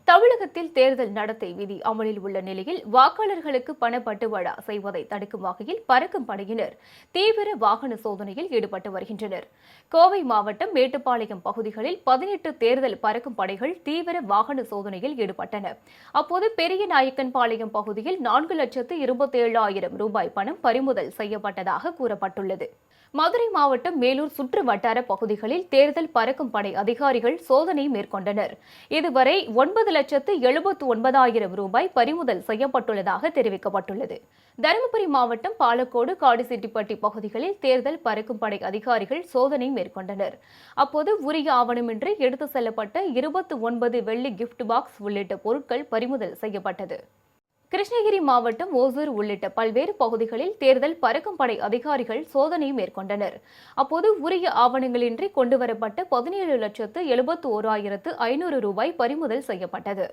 தமிழகத்தில் தேர்தல் நடத்தை விதி அமலில் உள்ள நிலையில் வாக்காளர்களுக்கு பணப்பட்டுவாடா செய்வதை தடுக்கும் வகையில் பறக்கும் படையினர் தீவிர வாகன சோதனையில் ஈடுபட்டு வருகின்றனர். கோவை மாவட்டம் மேட்டுப்பாளையம் பகுதிகளில் 18 தேர்தல் பறக்கும் படைகள் தீவிர வாகன சோதனையில் ஈடுபட்டன. அப்போது பெரியநாயக்கன்பாளையம் பகுதியில் 4,27,000 ரூபாய் பணம் பறிமுதல் செய்யப்பட்டதாக கூறப்பட்டுள்ளது. மதுரை மாவட்டம் மேலூர் சுற்று வட்டார பகுதிகளில் தேர்தல் பறக்கும் படை அதிகாரிகள் சோதனை மேற்கொண்டனர். இதுவரை 9,79,000 ரூபாய் பறிமுதல் செய்யப்பட்டுள்ளதாக தெரிவிக்கப்பட்டுள்ளது. தருமபுரி மாவட்டம் பாலக்கோடு காடிசெட்டிப்பட்டி பகுதிகளில் தேர்தல் பறக்கும் படை அதிகாரிகள் சோதனை மேற்கொண்டனர். அப்போது உரிய ஆவணமின்றி எடுத்துச் செல்லப்பட்ட 29 வெள்ளி கிஃப்ட் பாக்ஸ் உள்ளிட்ட பொருட்கள் பறிமுதல் செய்யப்பட்டது. கிருஷ்ணகிரி மாவட்டம் ஓசூர் உள்ளிட்ட பல்வேறு பகுதிகளில் தேர்தல் பறக்கும் படை அதிகாரிகள் சோதனை மேற்கொண்டனர். அப்போது உரிய ஆவணங்களின்றி கொண்டுவரப்பட்ட 17,71,500 ரூபாய் பறிமுதல் செய்யப்பட்டது.